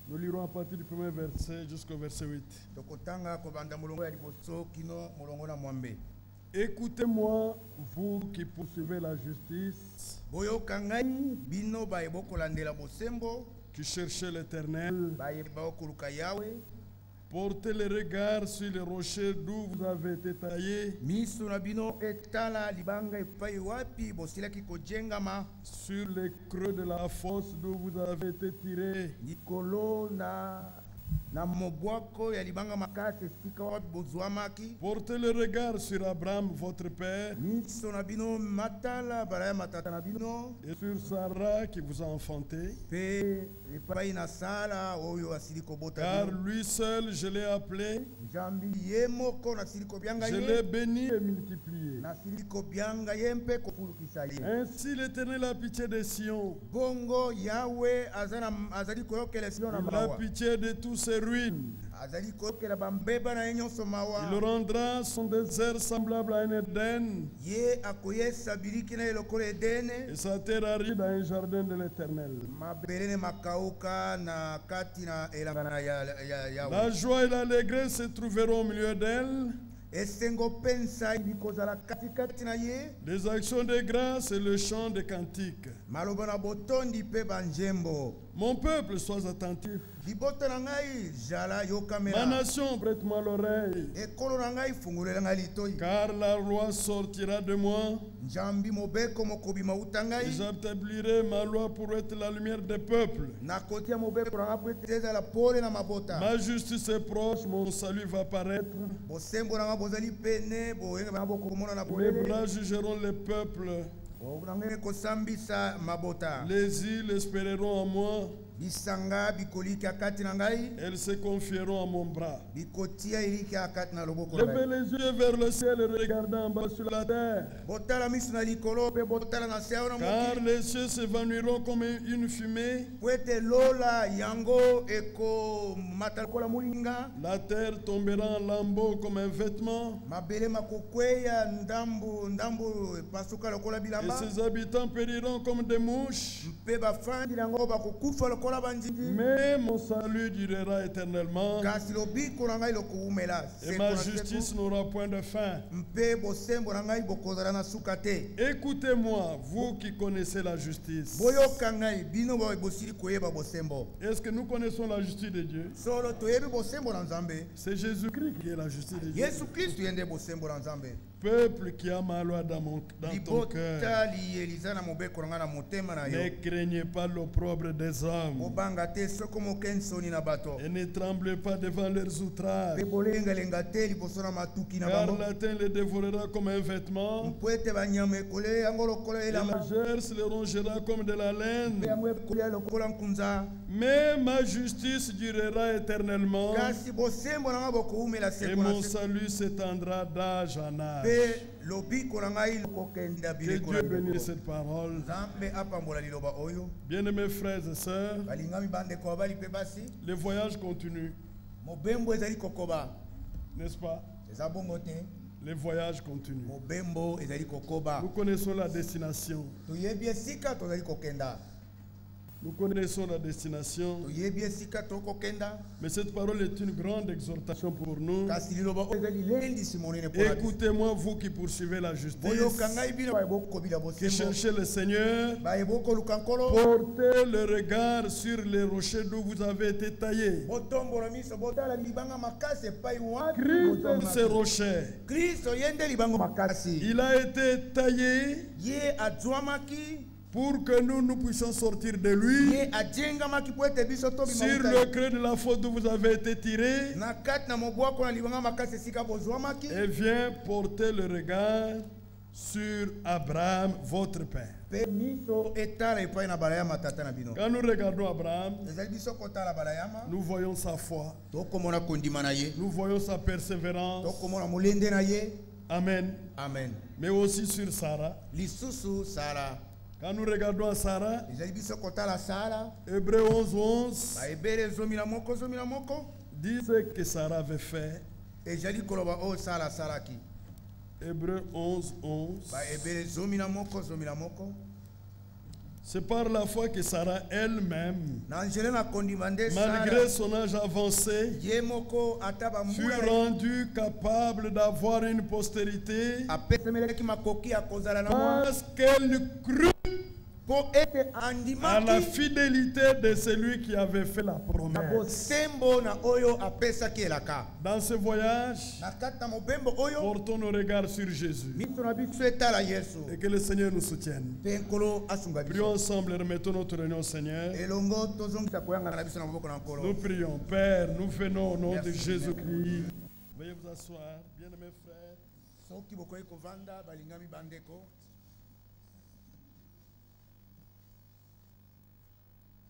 Nous lirons à partir du premier verset jusqu'au verset 8. Écoutez-moi, vous qui poursuivez la justice, qui cherchez l'Éternel, portez les regards sur les rochers d'où vous avez été taillés, sur les creux de la fosse d'où vous avez été tirés. Portez le regard sur Abraham, votre père, et sur Sarah qui vous a enfanté. Car lui seul, je l'ai appelé, je l'ai béni et multiplié. Ainsi l'Éternel a pitié de Sion, il a pitié de tous ses ruines. Il rendra son désert semblable à un Éden, et sa terre aride à un jardin de l'Éternel. La joie et l'allégresse se trouveront au milieu d'elle. Des actions de grâce et le chant de cantiques. Mon peuple, sois attentif. Ma nation, prête-moi l'oreille. Car la loi sortira de moi. Et j'établirai ma loi pour être la lumière des peuples. Ma justice est proche, mon salut va paraître. Mes bras jugeront les peuples. Les îles espéreront en moi. Elles se confieront à mon bras. Levez les yeux vers le ciel et regardez en bas sur la terre. Car les cieux s'évanouiront comme une fumée. La terre tombera en lambeaux comme un vêtement. Et ses habitants périront comme des mouches. Mais mon salut durera éternellement, et ma justice n'aura point de fin. Écoutez-moi, vous qui connaissez la justice. Est-ce que nous connaissons la justice de Dieu? C'est Jésus-Christ qui est la justice de Dieu. Peuple qui a ma loi dans ton cœur, ne craignez pas l'opprobre des hommes, et ne tremblez pas devant leurs outrages, car la terre les dévorera comme un vêtement, et la gerce les rongera comme de la laine. Mais ma justice durera éternellement, et mon salut s'étendra d'âge en âge. Que Dieu bénisse cette parole. Bien-aimés frères et sœurs, le voyage continue. N'est-ce pas? Le voyage continue. Nous connaissons la destination. Nous connaissons la destination. Mais cette parole est une grande exhortation pour nous. Écoutez-moi, vous qui poursuivez la justice, qui cherchez le Seigneur, portez le regard sur les rochers d'où vous avez été taillés. Christ est ces rochers. Il a été taillé pour que nous puissions sortir de lui, sur le creux de la faute d'où vous avez été tirés, et viens porter le regard sur Abraham, votre père. Quand nous regardons Abraham, nous voyons sa foi, nous voyons sa persévérance. Amen. Amen. Mais aussi sur Sarah. Quand nous regardons à Sarah, Hébreux 11:11 dit ce que Sarah avait fait. Hébreux 11:11 C'est par la foi que Sarah elle-même, malgré son âge avancé, fut rendue capable d'avoir une postérité parce qu'elle crut à la fidélité de celui qui avait fait la promesse. Dans ce voyage, portons nos regards sur Jésus et que le Seigneur nous soutienne. Prions ensemble et remettons notre réunion au Seigneur. Nous prions. Père, nous venons au nom de Jésus-Christ. Veuillez vous asseoir, bien-aimés frères.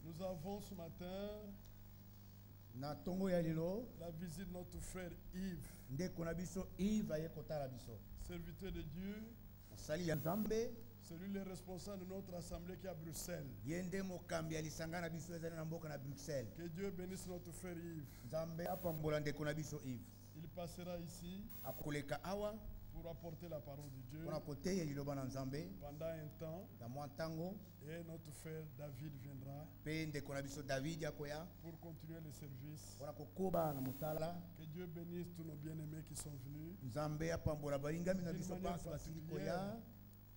Nous avons ce matin la visite de notre frère Yves, serviteur de Dieu, celui le responsable de notre assemblée qui est à Bruxelles. Que Dieu bénisse notre frère Yves. Il passera ici pour apporter la parole de Dieu pendant un temps, et notre frère David viendra pour continuer le service. Que Dieu bénisse tous nos bien-aimés qui sont venus.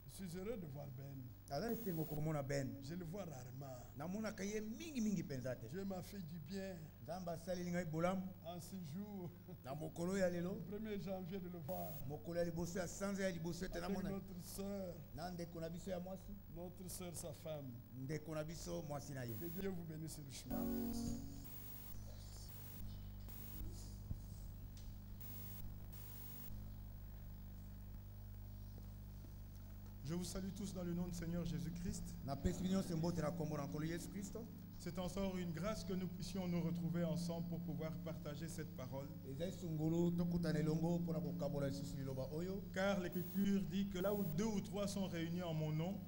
Je suis heureux de voir Ben. Je le vois rarement. Dieu m'a fait du bien en ce jour, le 1er janvier, de le voir avec notre soeur, sa femme. Que Dieu vous bénisse richement. Je vous salue tous dans le nom du Seigneur Jésus-Christ. C'est encore une grâce que nous puissions nous retrouver ensemble pour pouvoir partager cette parole. Car l'Écriture dit que là où 2 ou 3 sont réunis en mon nom,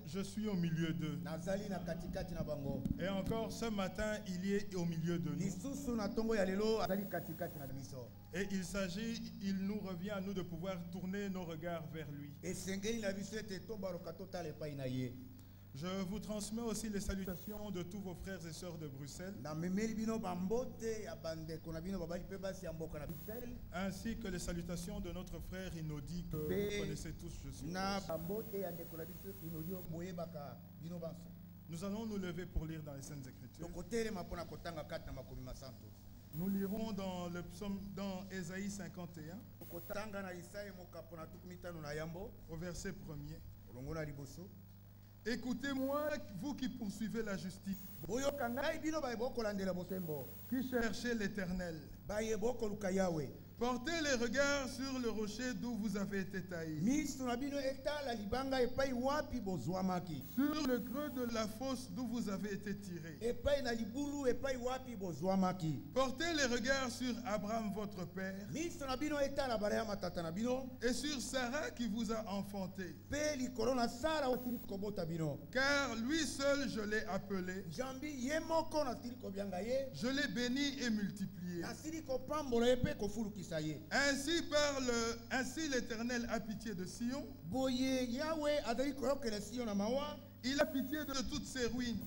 je suis au milieu d'eux. Et encore ce matin, il est au milieu de nous. Et il nous revient à nous de pouvoir tourner nos regards vers lui. Je vous transmets aussi les salutations de tous vos frères et sœurs de Bruxelles, ainsi que les salutations de notre frère Inodi, que vous connaissez tous, je suppose. Nous allons nous lever pour lire dans les Saintes Écritures. Nous lirons dans le psaume, dans Ésaïe 51, au verset 1er. Écoutez-moi, vous qui poursuivez la justice, qui cherchez l'Éternel. Portez les regards sur le rocher d'où vous avez été taillés, sur le creux de la fosse d'où vous avez été tirés. Portez les regards sur Abraham votre père et sur Sarah qui vous a enfanté. Car lui seul je l'ai appelé, je l'ai béni et multiplié. Ainsi l'Éternel a pitié de Sion. Il a pitié de toutes ses ruines.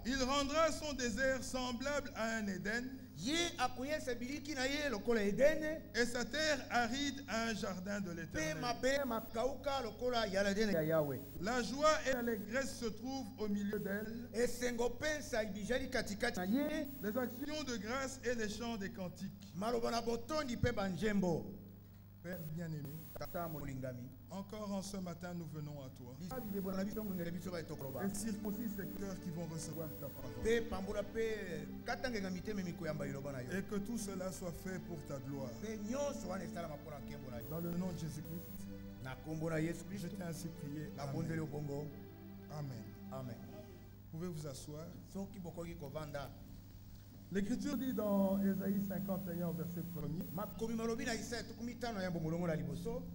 Il rendra son désert semblable à un Éden, et sa terre aride à un jardin de l'Éternel. La joie et l'allégresse se trouvent au milieu d'elle, les actions de grâce et les chants des cantiques. Père bien-aimé, encore en ce matin nous venons à toi. Et circoncis ces cœurs qui vont recevoir ta parole. Et que tout cela soit fait pour ta gloire. Dans le nom de Jésus-Christ, je t'ai ainsi prié. Amen. Amen. Amen. Pouvez vous asseoir. L'Écriture dit dans Ésaïe 51, verset 1er,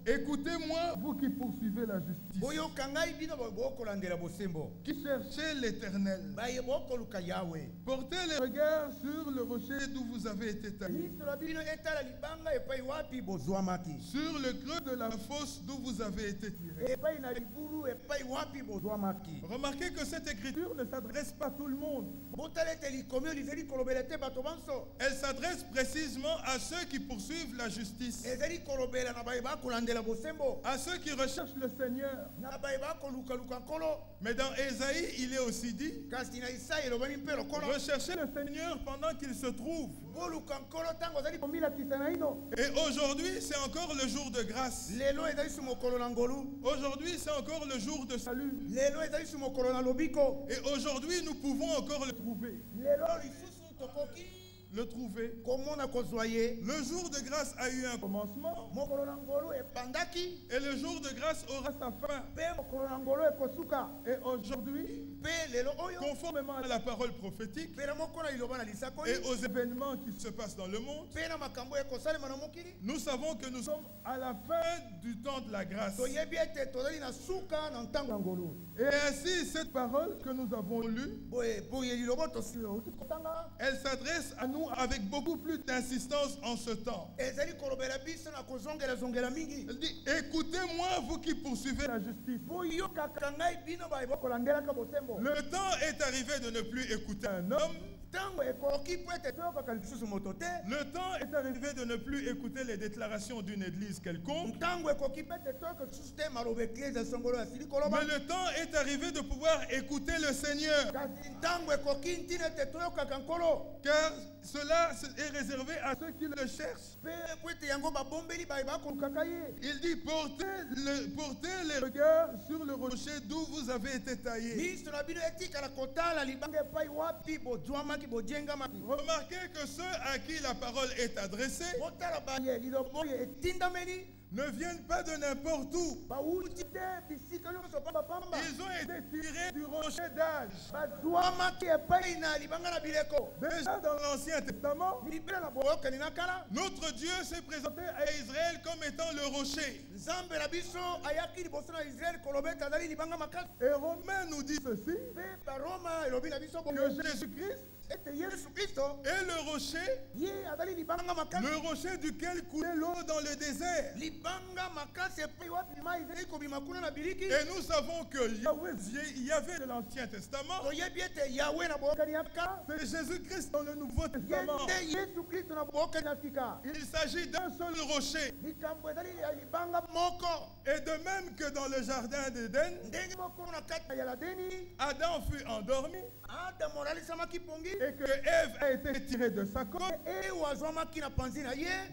écoutez-moi, vous qui poursuivez la justice, qui cherchez l'Éternel. Portez les regards sur le rocher d'où vous avez été taillé. Sur le creux de la fosse d'où vous avez été tiré. Remarquez que cette écriture ne s'adresse pas à tout le monde. Elle s'adresse précisément à ceux qui poursuivent la justice, à ceux qui recherchent le Seigneur. Mais dans Ésaïe, il est aussi dit: recherchez le Seigneur pendant qu'il se trouve. Et aujourd'hui, c'est encore le jour de grâce. Aujourd'hui, c'est encore le jour de salut. Et aujourd'hui, nous pouvons encore le trouver. Le jour de grâce a eu un commencement et le jour de grâce aura sa fin. Et aujourd'hui, conformément à la parole prophétique et aux événements qui se passent dans le monde, nous savons que nous sommes à la fin du temps de la grâce. Et ainsi, cette parole que nous avons lue, elle s'adresse à nous avec beaucoup plus d'insistance en ce temps. Elle dit: écoutez-moi, vous qui poursuivez la justice. Le temps est arrivé de ne plus écouter un homme. Le temps est arrivé de ne plus écouter les déclarations d'une église quelconque. Mais le temps est arrivé de pouvoir écouter le Seigneur. Car cela est réservé à ceux qui le cherchent. Il dit: portez les regards sur le rocher d'où vous avez été taillés. Remarquez que ceux à qui la parole est adressée ne viennent pas de n'importe où. Ils ont été tirés du rocher d'âge. Déjà dans l'Ancien Testament, notre Dieu s'est présenté à Israël comme étant le rocher. Et Romains nous dit ceci, que Jésus-Christ est le rocher duquel coulait l'eau dans le désert. Et nous savons que Yahvé de l'Ancien Testament, c'est Jésus-Christ dans le Nouveau Testament. Il s'agit d'un seul rocher. Et de même que dans le jardin d'Éden, Adam fut endormi et que Ève a été tirée de sa côte.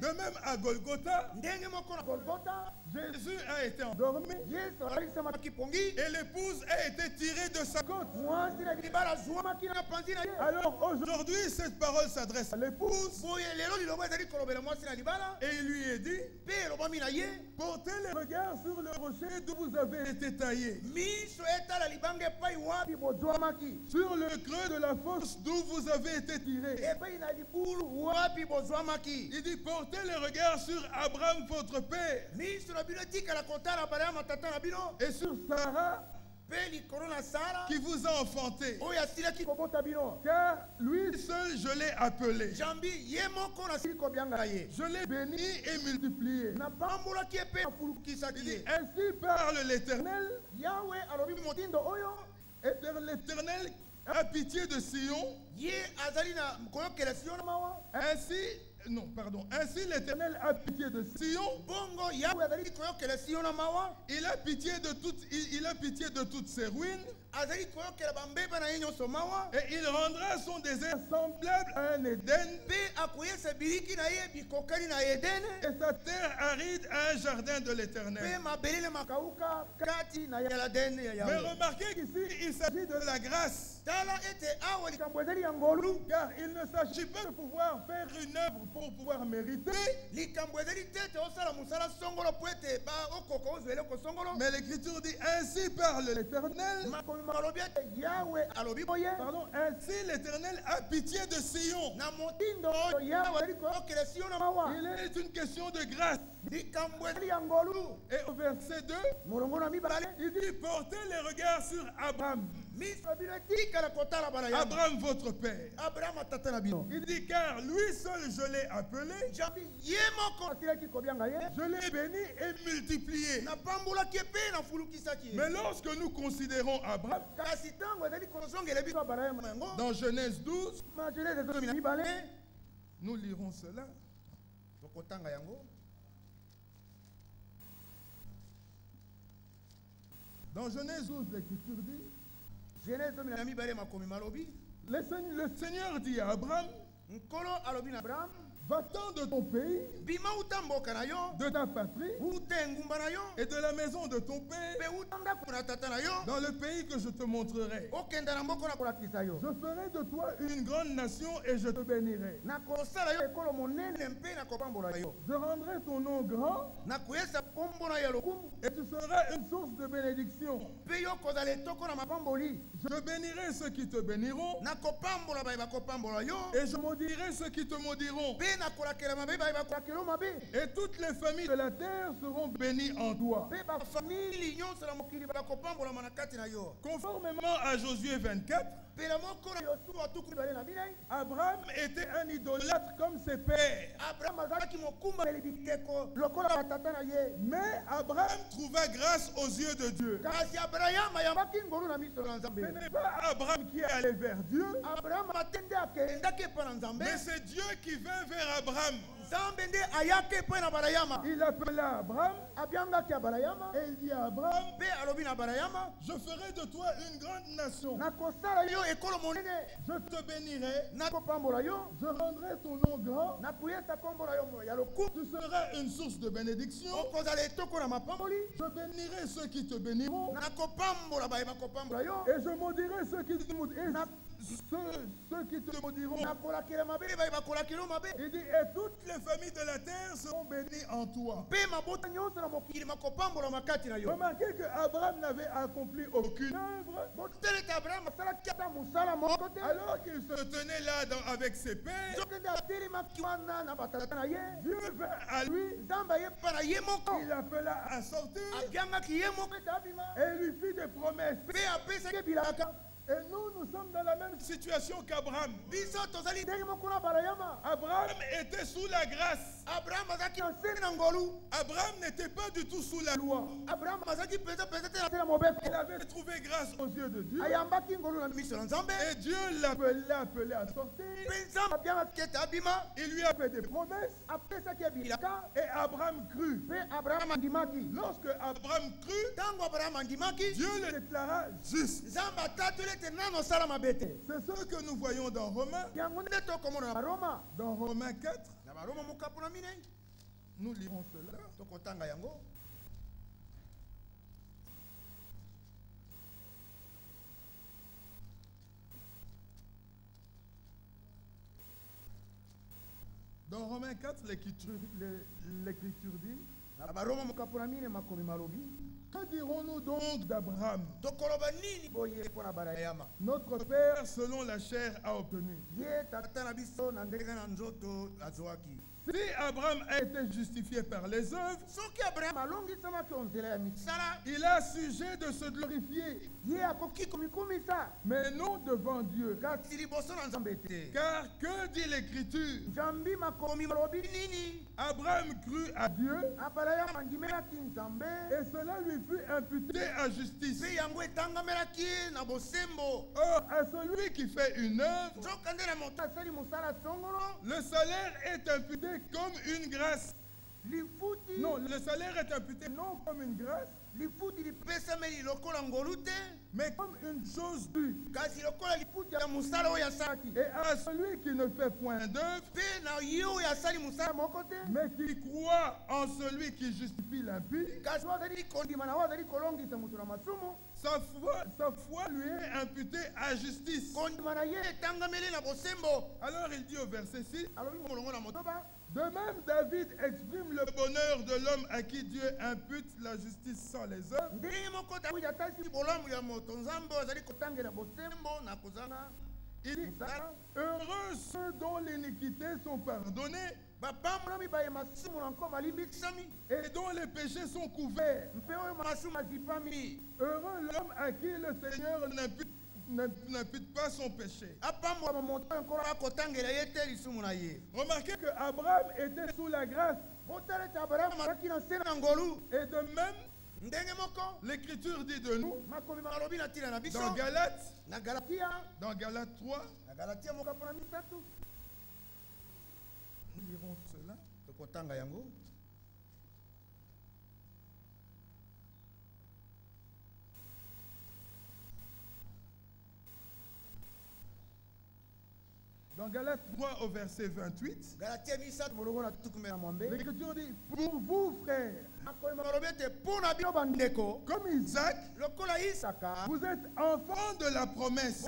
De même à Golgotha, Jésus a été endormi et l'épouse a été tirée de sa côte. Alors aujourd'hui, cette parole s'adresse à l'épouse et il lui est dit: portez les regards sur le rocher d'où vous avez été taillés, sur le creux de la fosse d'où vous avez été tirés. Il dit: portez les regards sur Abraham votre père et sur Sarah qui vous a enfanté, car lui seul je l'ai appelé, je l'ai béni et multiplié. Il dit: ainsi parle l'Éternel, et l'Éternel a pitié de Sion. Ainsi l'Éternel a pitié de Sion. Il a pitié de toutes ses ruines. Et il rendra son désert semblable à un Éden, et sa terre aride à un jardin de l'Éternel. Mais remarquez qu'ici il s'agit de la grâce. Car il ne s'agit pas de pouvoir faire une œuvre pour pouvoir mériter. Mais l'Écriture dit: ainsi parle l'Éternel. Ainsi l'Éternel a pitié de Sion. Il est une question de grâce. Et au verset 2, il dit: portez les regards sur Abraham. Abraham, votre père. Il dit, car lui seul je l'ai appelé, je l'ai béni et multiplié. Mais lorsque nous considérons Abraham, dans Genèse 12, nous lirons cela. Dans Genèse 12, l'Écriture dit, le Seigneur dit à Abraham, va-t'en de ton pays, de ta patrie, et de la maison de ton père, dans le pays que je te montrerai. Je ferai de toi une grande nation et je te bénirai. Je rendrai ton nom grand, et tu seras une source de bénédiction. Je bénirai ceux qui te béniront, et je maudirai ceux qui te maudiront. Et toutes les familles de la terre seront bénies en toi. Conformément à Josué 24, Abraham était un idolâtre comme ses pères. Mais Abraham trouva grâce aux yeux de Dieu. Ce n'est pas Abraham qui est allé vers Dieu, mais c'est Dieu qui vint vers Abraham. Il appela Abraham et il dit à Abraham, je ferai de toi une grande nation. Je te bénirai. Je rendrai ton nom grand. Tu seras une source de bénédiction. Je bénirai ceux qui te béniront. Et je maudirai ceux qui te maudiront. Ceux qui te maudiront. Il dit, et toutes les familles de la terre seront bénies en toi. Remarquez qu'Abraham n'avait accompli aucune œuvre. Alors qu'il se tenait là avec ses pères, Dieu vint à lui, il l'appela à sortir et lui fit des promesses. Et nous sommes dans la même situation qu'Abraham. Abraham était sous la grâce. Abraham n'était pas du tout sous la loi. Il avait trouvé grâce aux yeux de Dieu. Et Dieu l'a appelé à sortir. Il lui a fait des promesses. Et Abraham crut. Lorsque Abraham crut, Dieu le déclara juste. C'est ce que nous voyons dans Romains. Dans Romains 4, nous lirons cela. Dans Romains 4, l'Écriture dit, que dirons-nous donc d'Abraham? Notre père, selon la chair, a obtenu. Si Abraham a été justifié par les œuvres, il a sujet de se glorifier, mais non devant Dieu. Car que dit l'Écriture? Abraham crut à Dieu et cela lui fut imputé à justice. Or, à celui qui fait une œuvre, le salaire est imputé comme une grâce. Non, le salaire est imputé non comme une grâce, mais comme une chose due. Et à celui qui ne fait point d'œuvre, mais qui croit en celui qui justifie l'impie, sa foi lui est imputée à justice. Alors il dit au verset 6, de même, David exprime le bonheur de l'homme à qui Dieu impute la justice sans les œuvres. Il dit, heureux ceux dont les iniquités sont pardonnées et dont les péchés sont couverts. Heureux l'homme à qui le Seigneur n'impute n'impute pas son péché. Remarquez que Abraham était sous la grâce. Et de même, l'Écriture dit de nous, dans Galates 3, nous lirons cela. Dans Galates 3 au verset 28, l'Écriture dit, pour vous frères, comme Isaac, vous êtes enfants de la promesse.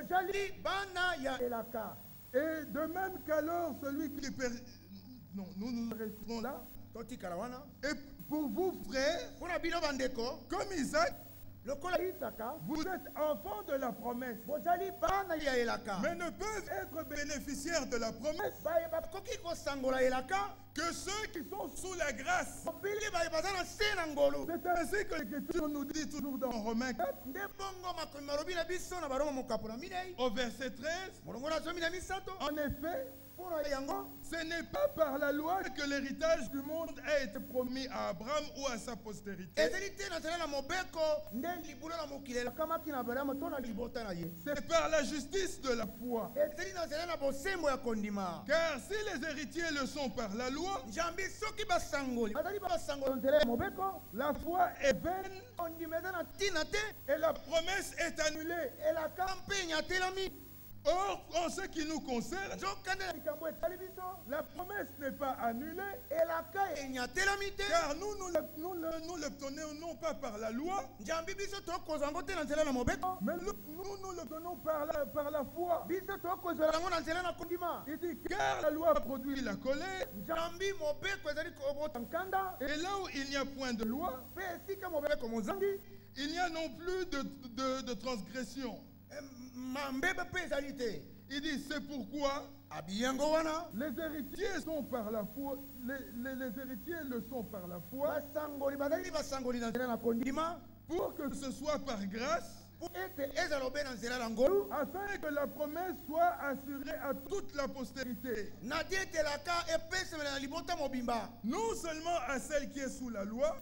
Et de même qu'alors celui qui non, nous resterons là. Et pour vous frères, comme Isaac, vous êtes enfants de la promesse, mais ne peuvent être bénéficiaires de la promesse que ceux qui sont sous la grâce. C'est ainsi que l'Écriture nous dit toujours dans Romains 4, au verset 13, en effet, ce n'est pas par la loi que l'héritage du monde a été promis à Abraham ou à sa postérité. C'est par la justice de la foi. Car si les héritiers le sont par la loi, la foi est vaine et la promesse est annulée. Or, en ce qui nous concerne, la promesse n'est pas annulée, car nous l'obtenons non pas par la loi, mais nous l'obtenons par la foi. Il dit, car la loi produit la colère, et là où il n'y a point de loi, il n'y a non plus de transgression. Il dit, c'est pourquoi les héritiers sont par la foi, les héritiers le sont par la foi, pour que ce soit par grâce, afin que la promesse soit assurée à toute la postérité. Non seulement à celle qui est sous la loi,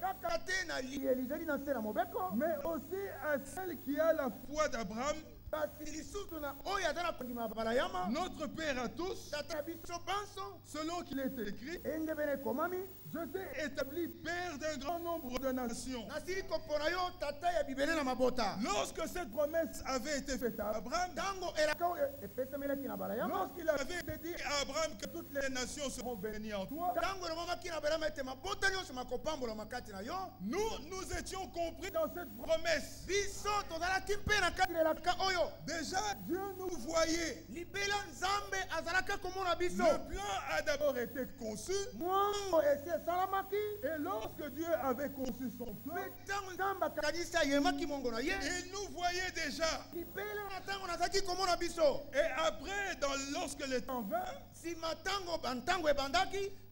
mais aussi à celle qui a la foi d'Abraham, notre Père à tous, selon qu'il est écrit, je t'ai établi Père d'un grand nombre de nations. Lorsque cette promesse avait été faite à Abraham, lorsqu'il avait été dit à Abraham que toutes les nations seront bénies en toi, nous étions compris dans cette promesse. Déjà, Dieu nous voyait. Le plan a d'abord été conçu. Et lorsque Dieu avait conçu son plan, il nous voyait déjà. Et après, lorsque le temps vint,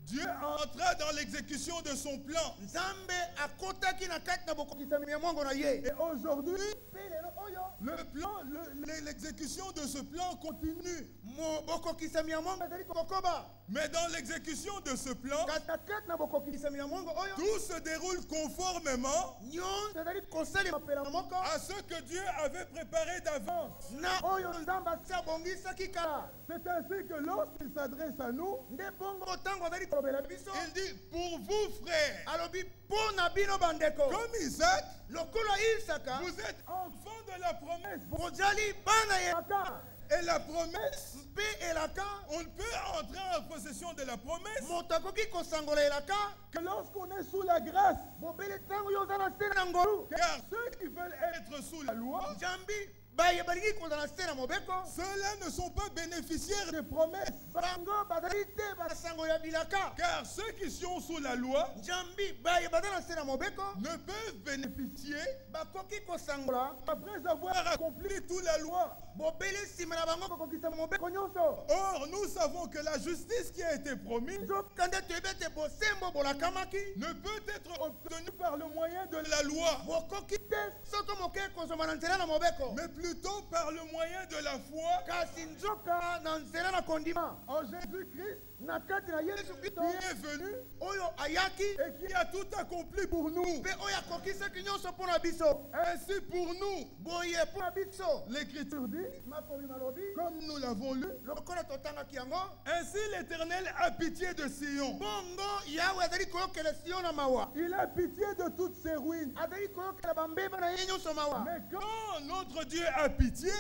Dieu entra dans l'exécution de son plan. Et aujourd'hui, l'exécution de ce plan continue. Mais dans l'exécution de ce plan, tout se déroule conformément à ce que Dieu avait préparé d'avance. C'est ainsi que lorsqu'il s'adresse à nous, il dit, pour vous frères, comme Isaac, vous êtes enfants de la promesse. Et la promesse, on ne peut entrer en possession de la promesse que lorsqu'on est sous la grâce. Car ceux qui veulent être sous la loi, ceux-là ne sont pas bénéficiaires des promesses. Car ceux qui sont sous la loi ne peuvent bénéficier après avoir accompli toute la loi. Or, nous savons que la justice qui a été promise ne peut être obtenue par le moyen de la loi, mais plutôt par le moyen de la foi en Jésus-Christ, qui est venu et qui a tout accompli pour nous. Ainsi pour nous, l'Écriture dit, comme nous l'avons lu, ainsi l'Éternel a pitié de Sion. Il a pitié de toutes ses ruines. Mais quand notre Dieu a pitié,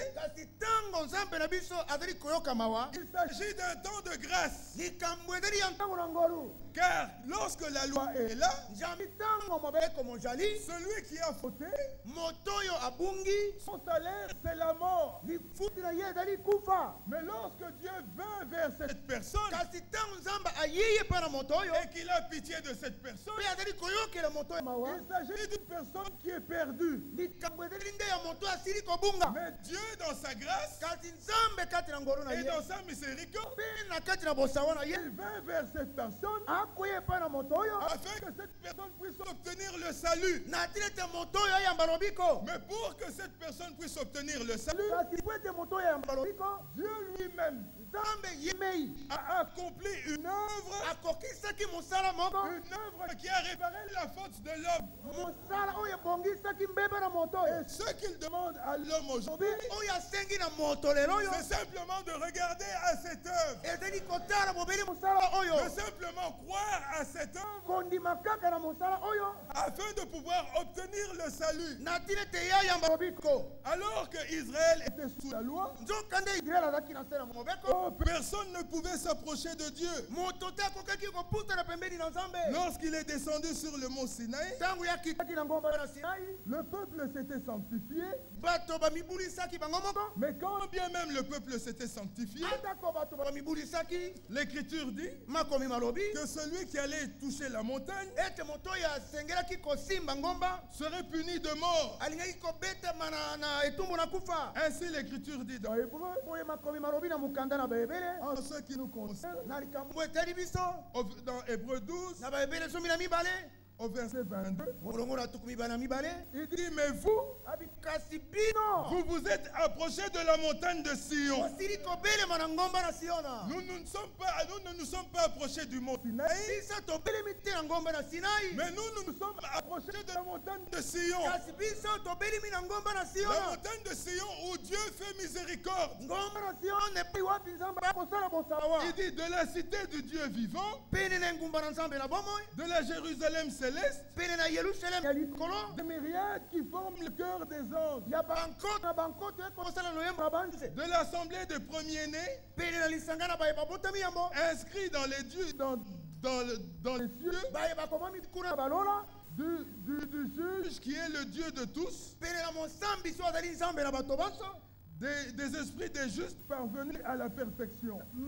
il s'agit d'un temps de grâce. Car lorsque la loi est là, celui qui a fauté, son salaire c'est la mort. Mais lorsque Dieu vint vers cette personne et qu'il a pitié de cette personne, il s'agit d'une personne qui est perdue. Mais Dieu dans sa grâce et dans sa miséricorde, il vint vers cette personne afin que cette personne puisse obtenir le salut. Mais pour que cette personne puisse obtenir le salut, Dieu lui-même a accompli une œuvre qui a réparé la faute de l'homme. Et ce qu'il demande à l'homme aujourd'hui, c'est simplement de regarder à cette œuvre, de simplement croire à cette œuvre afin de pouvoir obtenir le salut. Alors que Israël était sous la loi, personne ne pouvait s'approcher de Dieu. Lorsqu'il est descendu sur le mont Sinaï, le peuple s'était sanctifié. Mais quand bien même le peuple s'était sanctifié, l'Écriture dit que celui qui allait toucher la montagne serait puni de mort. Ainsi l'Écriture dit dans Hébreu, en ce qui nous concerne, dans Hébreu 12, au verset 22, il dit, mais vous vous êtes approchés de la montagne de Sion. Nous ne nous sommes pas approchés du mont Sinaï, mais nous nous sommes approchés de la montagne de Sion. La montagne de Sion où Dieu fait miséricorde. Il dit de la cité du Dieu vivant, de la Jérusalem céleste, des myriades qui forment le cœur des anges, de l'assemblée des premiers-nés, inscrits dans les dieux, dans les cieux, du juge qui est le Dieu de tous, des esprits des justes parvenus à la perfection, de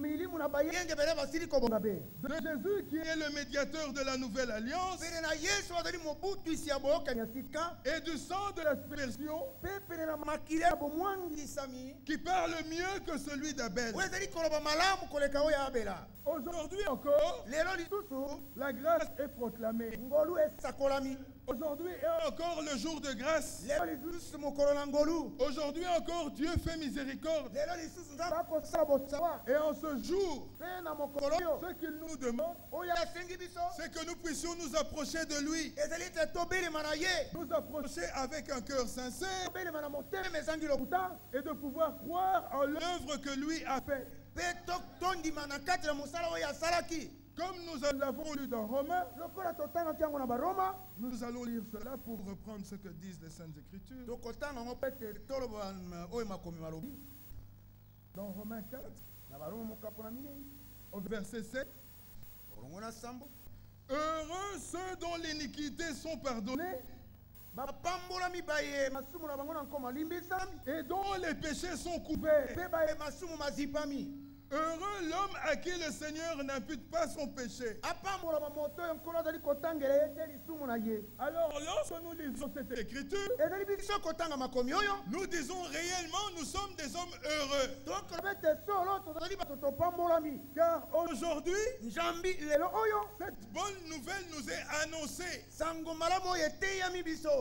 Jésus qui est le médiateur de la nouvelle alliance, et du sang de l'aspersion qui parle mieux que celui d'Abel. Aujourd'hui encore, la grâce est proclamée. Aujourd'hui est encore le jour de grâce. Aujourd'hui encore, Dieu fait miséricorde. Et en ce jour, ce qu'il nous demande, c'est que nous puissions nous approcher de lui. Nous approcher avec un cœur sincère et de pouvoir croire en l'œuvre que lui a faite. Comme nous l'avons lu dans Romains, nous allons lire cela pour reprendre ce que disent les Saintes Écritures. Dans Romains 4, au verset 7, heureux ceux dont les iniquités sont pardonnées et dont les péchés sont couverts. Heureux l'homme à qui le Seigneur n'impute pas son péché. Alors lorsque nous lisons cette écriture, nous disons réellement nous sommes des hommes heureux. Car aujourd'hui, cette bonne nouvelle nous est annoncée.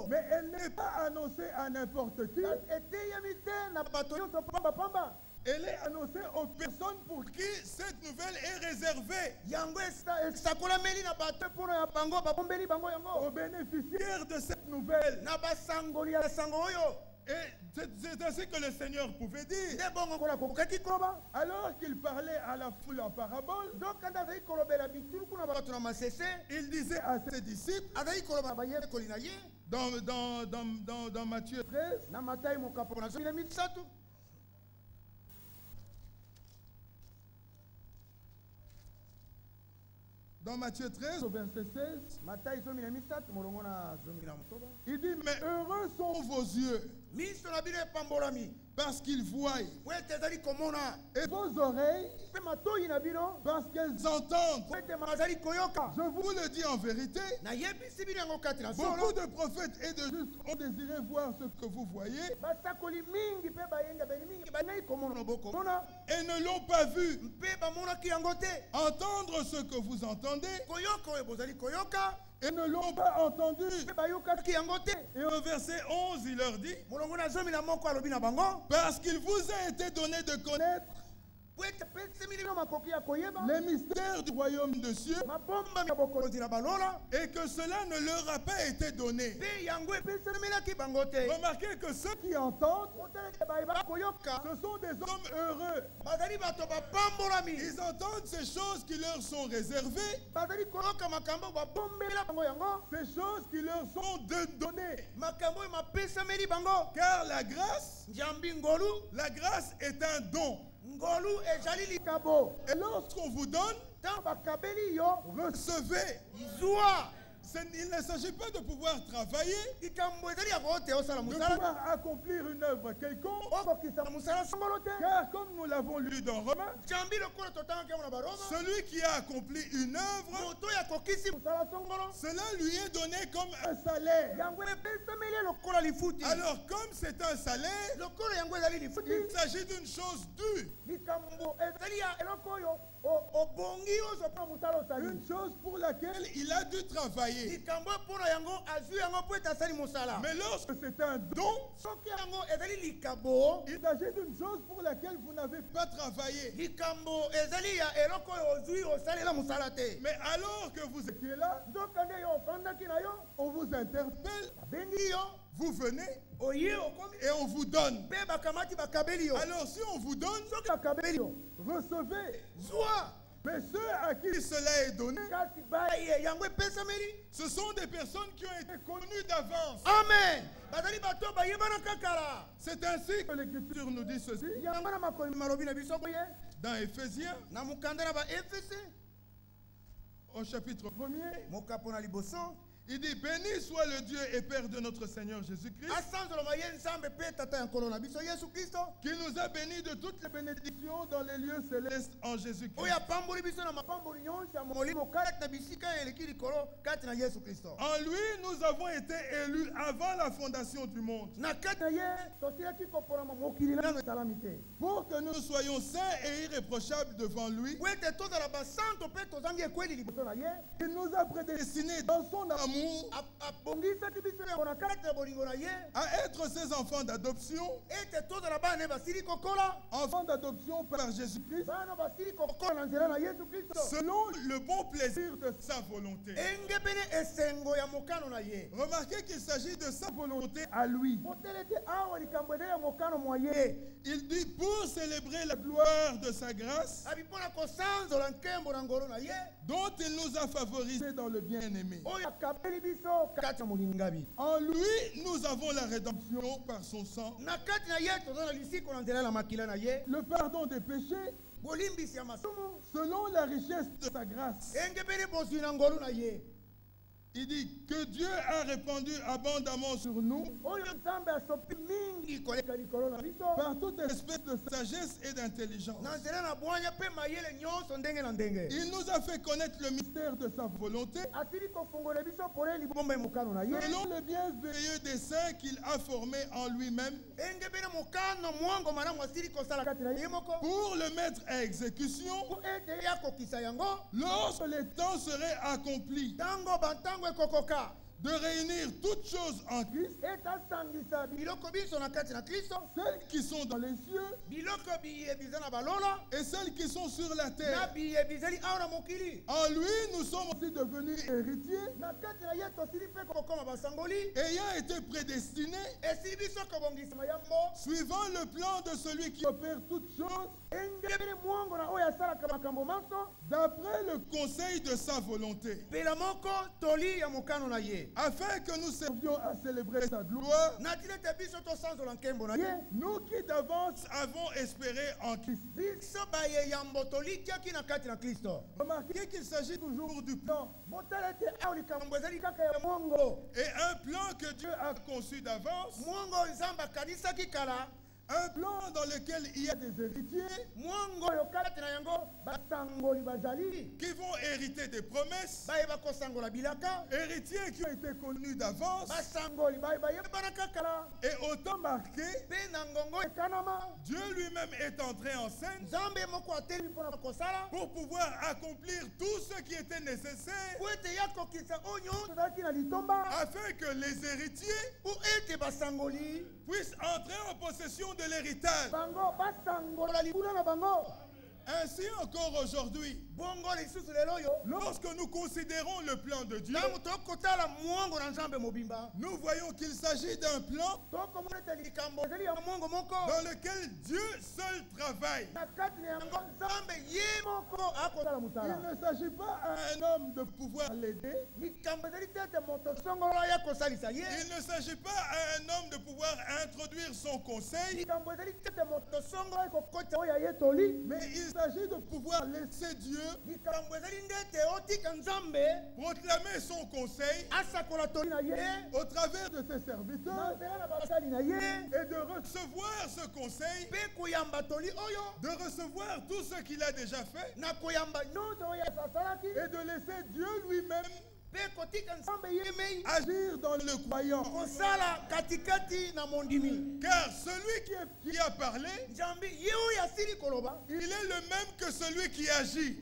Mais elle n'est pas annoncée à n'importe qui. Elle est annoncée aux personnes pour qui cette nouvelle est réservée. Aux bénéficiaires de cette nouvelle. Et c'est ainsi que le Seigneur pouvait dire. Alors qu'il parlait à la foule en parabole, il disait à ses disciples, dans Matthieu 13, dans Matthieu 13, au verset 16, il dit, mais heureux sont vos yeux, parce qu'ils voient, et vos oreilles, parce qu'elles entendent. Je vous le dis en vérité, beaucoup de prophètes et de justes ont désiré voir ce que vous voyez, et ne l'ont pas vu. Entendre ce que vous entendez, et ne l'ont pas entendu. Et au verset 11, il leur dit, parce qu'il vous a été donné de connaître les mystères du royaume de cieux, et que cela ne leur a pas été donné. Remarquez que ceux qui entendent, ce sont des hommes heureux. Ils entendent ces choses qui leur sont réservées, ces choses qui leur sont données. Car la grâce est un don. Et lorsqu'on vous donne, recevez. Il ne s'agit pas de pouvoir travailler, de pouvoir accomplir une œuvre quelconque, car comme nous l'avons lu dans Romains, celui qui a accompli une œuvre, cela lui est donné comme un salaire. Alors comme c'est un salaire, il s'agit d'une chose due. Une chose pour laquelle il a dû travailler. Mais lorsque c'est un don, il s'agit d'une chose pour laquelle vous n'avez pas travaillé. Mais alors que vous étiez là, on vous interpelle, vous venez et on vous donne. Alors si on vous donne, recevez. Mais ceux à qui cela est donné, ce sont des personnes qui ont été connues d'avance. Amen. C'est ainsi que l'Écriture nous dit ceci. Dans Éphésiens, au chapitre 1er, il dit, béni soit le Dieu et Père de notre Seigneur Jésus-Christ, qui nous a bénis de toutes les bénédictions dans les lieux célestes en Jésus-Christ. En lui, nous avons été élus avant la fondation du monde, pour que nous soyons saints et irréprochables devant lui. Il nous a prédestinés dans son amour à être ses enfants d'adoption, enfants d'adoption par Jésus-Christ, selon le bon plaisir de sa volonté. Remarquez qu'il s'agit de sa volonté à lui. Il dit pour célébrer la gloire de sa grâce, dont il nous a favorisés dans le bien-aimé. En lui, nous avons la rédemption par son sang, le pardon des péchés, selon la richesse de sa grâce. Il dit que Dieu a répandu abondamment sur nous par toute espèce de sagesse et d'intelligence. Il nous a fait connaître le mystère de sa volonté selon le bienveilleux dessein qu'il a formé en lui-même pour le mettre à exécution lorsque les temps seraient accomplis, de réunir toutes choses en Christ, celles qui sont dans les cieux et celles qui sont sur la terre. En lui, nous sommes aussi devenus héritiers, ayant été prédestinés, suivant le plan de celui qui opère toutes choses, d'après le conseil de sa volonté, afin que nous servions à célébrer sa gloire, nous qui d'avance avons espéré en Christ. Remarquez qu'il s'agit toujours du plan. Et un plan que Dieu a conçu d'avance, un plan dans lequel il y a des héritiers qui vont hériter des promesses, héritiers qui ont été connus d'avance et autant marqués. Dieu lui-même est entré en scène pour pouvoir accomplir tout ce qui était nécessaire afin que les héritiers puissent entrer en possession de l'héritage. Ainsi encore aujourd'hui, lorsque nous considérons le plan de Dieu, nous voyons qu'il s'agit d'un plan dans lequel Dieu seul travaille. Il ne s'agit pas à un homme de pouvoir l'aider. Il ne s'agit pas à un homme de pouvoir introduire son conseil. Mais il s'agit de pouvoir laisser Dieu proclamer son conseil au travers de ses serviteurs et de recevoir ce conseil, de recevoir tout ce qu'il a déjà fait et de laisser Dieu lui-même agir dans le croyant. Car celui qui a parlé, il est le même que celui qui agit.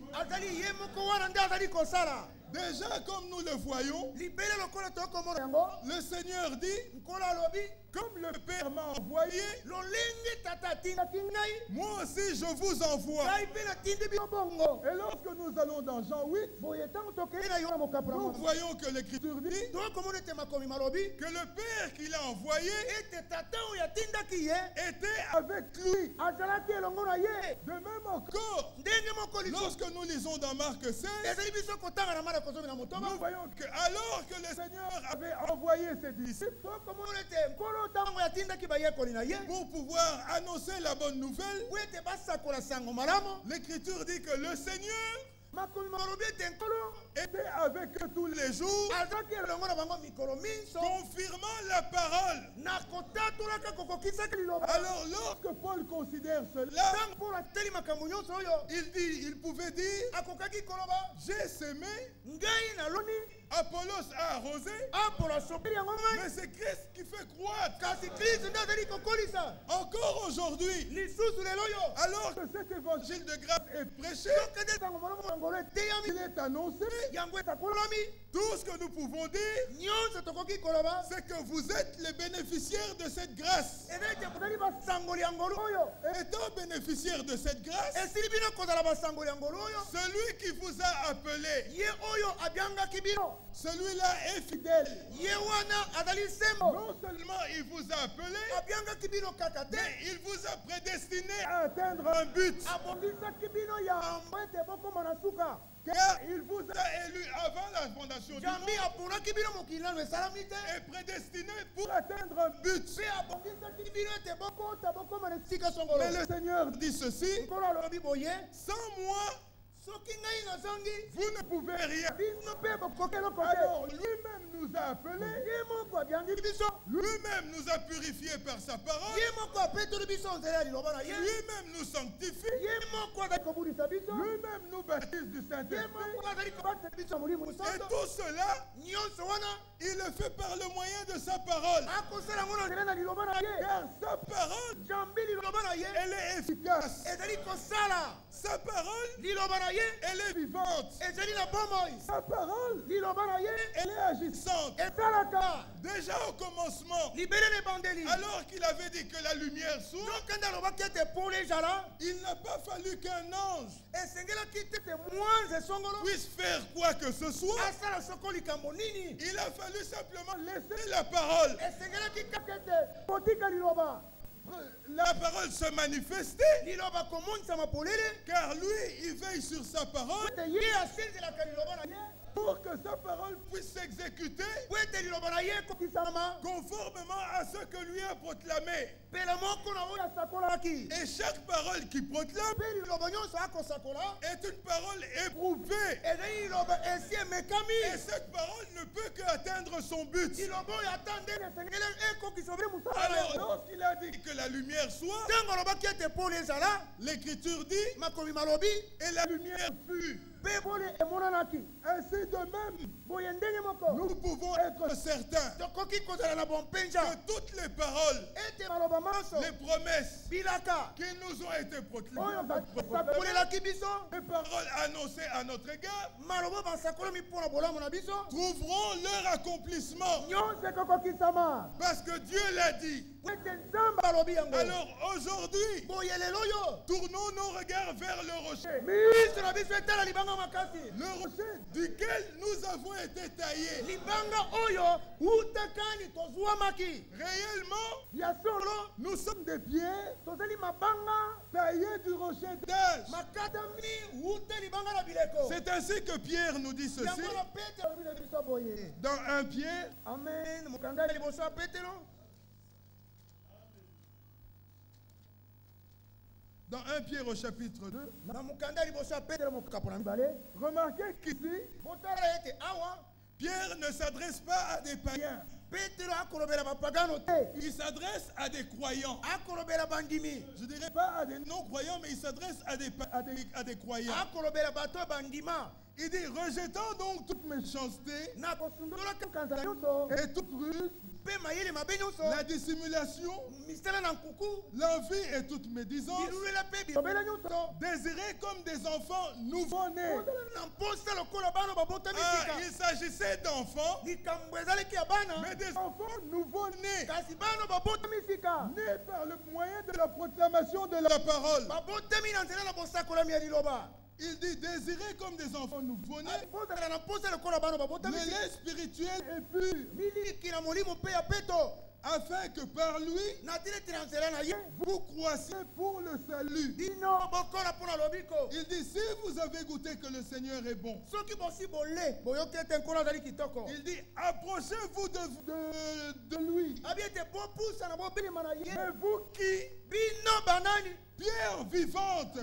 Déjà, comme nous le voyons, le Seigneur dit, comme le Père m'a envoyé, moi aussi je vous envoie. Et lorsque nous allons dans Jean 8, nous voyons que l'Écriture dit que le Père qu'il a envoyé était avec lui. De même encore, lorsque nous lisons dans Marc 16, nous voyons que alors que le Seigneur avait envoyé ses disciples pour pouvoir annoncer la bonne nouvelle, l'Écriture dit que le Seigneur était avec eux tous les jours, confirmant la parole. Alors lorsque Paul considère cela, il pouvait dire, j'ai semé, Apollos a arrosé, mais c'est Christ qui fait croître. Encore aujourd'hui, alors que cet évangile de grâce est prêché, il est annoncé, tout ce que nous pouvons dire, c'est que vous êtes les bénéficiaires de cette grâce. Étant bénéficiaire de cette grâce, celui qui vous a appelé, celui-là est fidèle. Non seulement il vous a appelé, mais il vous a prédestiné à atteindre un but. Car il vous a élu avant la fondation du monde et prédestiné pour atteindre un but. Mais le Seigneur dit ceci, sans moi, vous ne pouvez rien. Alors lui-même nous a appelés. Lui-même nous a purifiés par sa parole. Lui-même nous sanctifie. Lui-même nous baptise du Saint-Esprit. Et tout cela, il le fait par le moyen de sa parole. Car sa parole, elle est efficace. Sa parole, elle est vivante. Sa parole, elle est agissante. Déjà au commencement, alors qu'il avait dit que la lumière soit, il n'a pas fallu qu'un ange puisse faire quoi que ce soit. Il a fallu simplement laisser la parole. La parole se manifester, car lui, il veille sur sa parole pour que sa parole puisse s'exécuter conformément à ce que lui a proclamé. Et chaque parole qui proclame est une parole éprouvée. Et cette parole ne peut qu'atteindre son but. Alors, lorsqu'il a dit que la lumière soit, l'Écriture dit, et la lumière fut. Ainsi de même, nous pouvons être certains que toutes les paroles, les promesses qui nous ont été proclamées, les paroles annoncées à notre égard, trouveront leur accomplissement. Parce que Dieu l'a dit. Alors aujourd'hui, tournons nos regards vers le rocher. Le rocher duquel nous avons été taillés. Réellement, nous sommes des pierres taillées du rocher d'âge. C'est ainsi que Pierre nous dit ceci dans 1 Pierre. Amen. Dans 1 Pierre au chapitre 2, remarquez qu'ici, Pierre ne s'adresse pas à des païens. Il s'adresse à des croyants. Je ne dirais pas à des non-croyants, mais il s'adresse à des croyants. Il dit, rejetant donc toute méchanceté et toute ruse, la dissimulation, l'envie et toute médisance, désirés comme des enfants nouveau-nés. Il s'agissait d'enfants, mais des enfants nouveau-nés, nés par le moyen de la proclamation de la parole. Il dit désirés comme des enfants nouveau-nés, le lait spirituel est pur, afin que par lui, vous croissiez pour le salut. Il dit, si vous avez goûté que le Seigneur est bon, il dit, approchez-vous de lui. Mais vous qui, pierre vivante,